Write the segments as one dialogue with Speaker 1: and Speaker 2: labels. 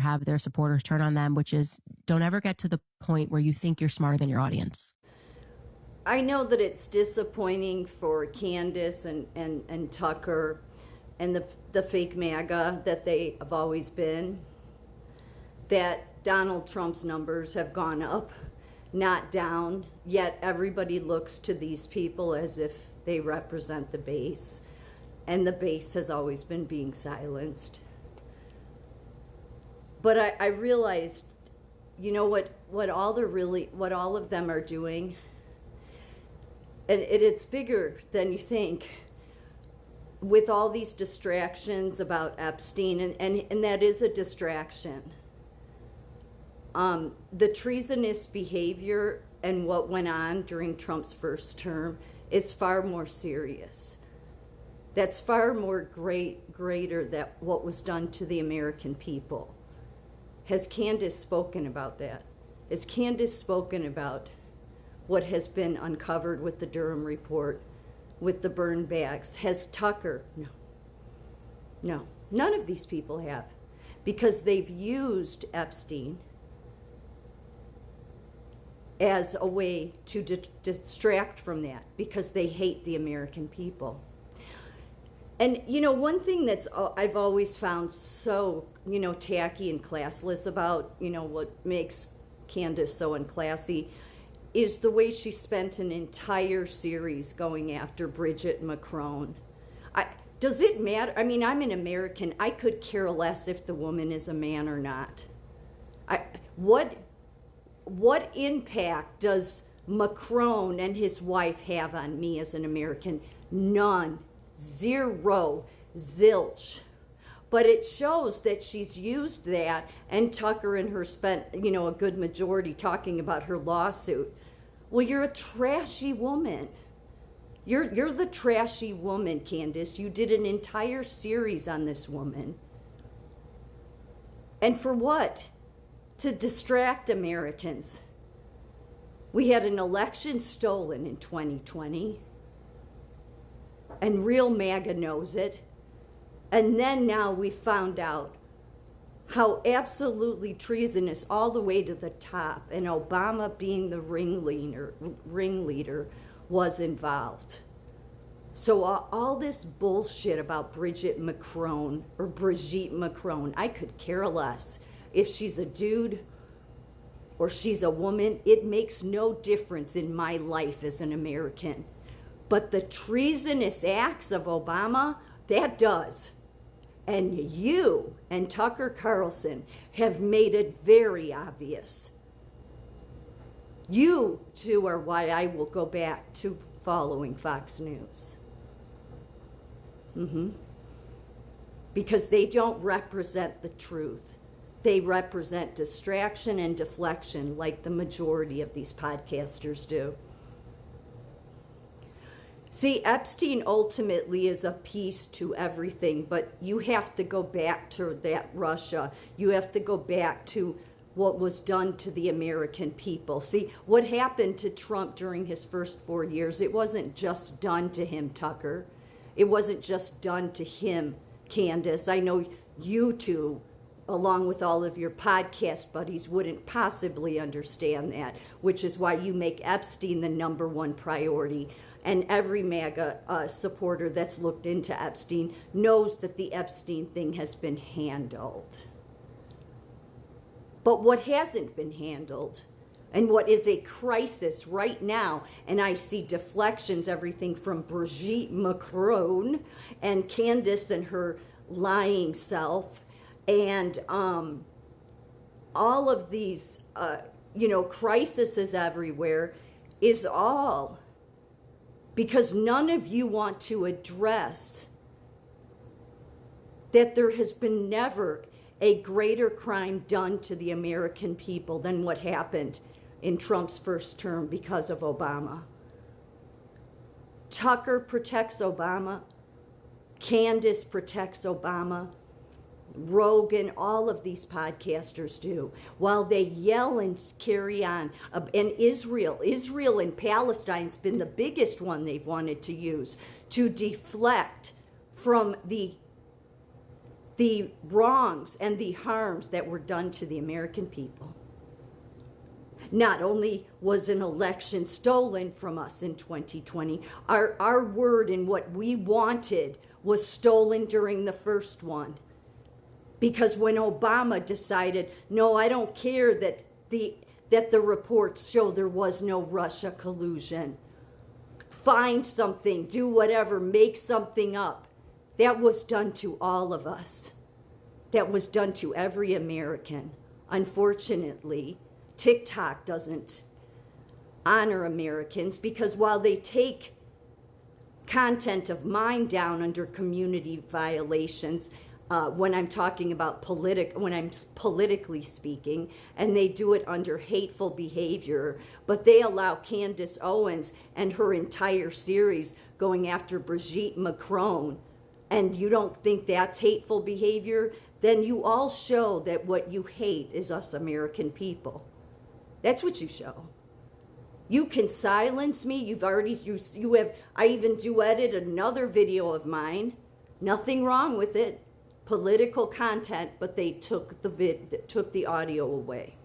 Speaker 1: have their supporters turn on them, which is don't ever get to the point where you think you're smarter than your audience.
Speaker 2: I know that it's disappointing for Candace and Tucker and the fake MAGA that they have always been, that Donald Trump's numbers have gone up, not down, yet everybody looks to these people as if they represent the base, and the base has always been being silenced. But I realized, you know, what all of them are doing, and it's bigger than you think, with all these distractions about Epstein, and that is a distraction. The treasonous behavior and what went on during Trump's first term is far more serious. That's far more greater than what was done to the American people. Has Candace spoken about that? Has Candace spoken about what has been uncovered with the Durham report, with the burn bags? Has Tucker? No. None of these people have, because they've used Epstein as a way to distract from that, because they hate the American people. And, you know, one thing that's I've always found so, you know, tacky and classless about, you know, what makes Candace so unclassy is the way she spent an entire series going after Bridget Macron. Does it matter? I mean, I'm an American. I could care less if the woman is a man or not. What impact does Macron and his wife have on me as an American? None. Zero. Zilch. But it shows that she's used that, and Tucker and her spent, you know, a good majority talking about her lawsuit. Well, you're a trashy woman. You're the trashy woman, Candace. You did an entire series on this woman. And for what? To distract Americans. We had an election stolen in 2020. And real MAGA knows it. And then now we found out how absolutely treasonous all the way to the top, and Obama being the ringleader was involved. So all this bullshit about Brigitte Macron, I could care less. If she's a dude or she's a woman, it makes no difference in my life as an American. But the treasonous acts of Obama, that does. And you and Tucker Carlson have made it very obvious. You two are why I will go back to following Fox News. Because they don't represent the truth. They represent distraction and deflection like the majority of these podcasters do. See, Epstein ultimately is a piece to everything, but you have to go back to that Russia. You have to go back to what was done to the American people. See, what happened to Trump during his first 4 years, it wasn't just done to him, Tucker. It wasn't just done to him, Candace. I know you two, along with all of your podcast buddies, wouldn't possibly understand that, which is why you make Epstein the #1 priority. And every MAGA supporter that's looked into Epstein knows that the Epstein thing has been handled. But what hasn't been handled, and what is a crisis right now, and I see deflections, everything from Brigitte Macron and Candace and her lying self, and all of these, crises everywhere, is all because none of you want to address that there has been never a greater crime done to the American people than what happened in Trump's first term because of Obama. Tucker protects Obama. Candace protects Obama. Rogan, all of these podcasters do, while they yell and carry on. And Israel and Palestine's been the biggest one they've wanted to use to deflect from the the wrongs and the harms that were done to the American people. Not only was an election stolen from us in 2020, our word and what we wanted was stolen during the first one. Because when Obama decided, no, I don't care that the reports show there was no Russia collusion. Find something, do whatever, make something up. That was done to all of us. That was done to every American. Unfortunately, TikTok doesn't honor Americans because while they take content of mine down under community violations, when I'm talking about when I'm politically speaking, and they do it under hateful behavior, but they allow Candace Owens and her entire series going after Brigitte Macron, and you don't think that's hateful behavior, then you all show that what you hate is us American people. That's what you show. You can silence me. I even duetted another video of mine. Nothing wrong with it. Political content, but they took the audio away.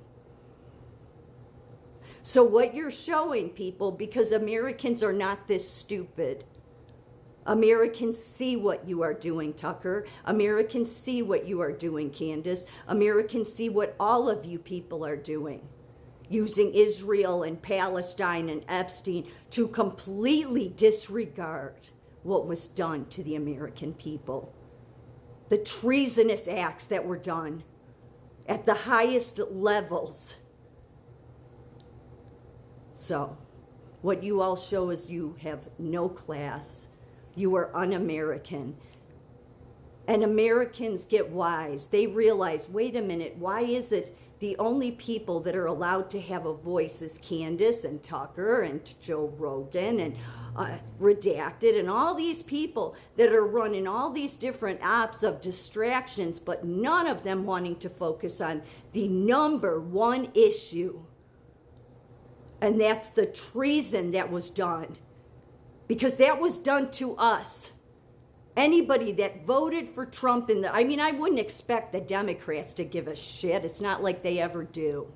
Speaker 2: So what you're showing people, because Americans are not this stupid. Americans see what you are doing, Tucker. Americans see what you are doing, Candace. Americans see what all of you people are doing. Using Israel and Palestine and Epstein to completely disregard what was done to the American people. The treasonous acts that were done at the highest levels. So, what you all show is you have no class. You are un-American. And Americans get wise. They realize, wait a minute, why is it the only people that are allowed to have a voice is Candace and Tucker and Joe Rogan and Redacted and all these people that are running all these different ops of distractions, but none of them wanting to focus on the number one issue. And that's the treason that was done. Because that was done to us. Anybody that voted for Trump I wouldn't expect the Democrats to give a shit. It's not like they ever do.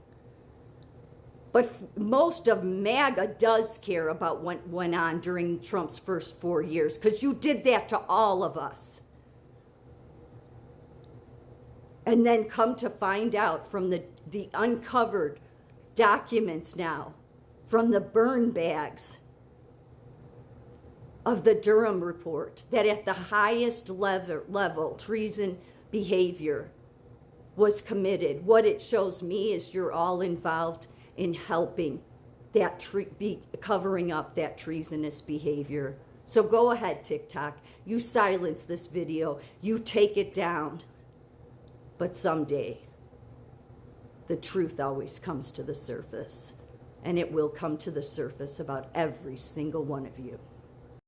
Speaker 2: But most of MAGA does care about what went on during Trump's first 4 years, because you did that to all of us. And then come to find out from the uncovered documents now, from the burn bags of the Durham report, that at the highest level treason behavior was committed. What it shows me is you're all involved in helping that covering up that treasonous behavior. So go ahead, TikTok. You silence this video. You take it down. But someday, the truth always comes to the surface. And it will come to the surface about every single one of you.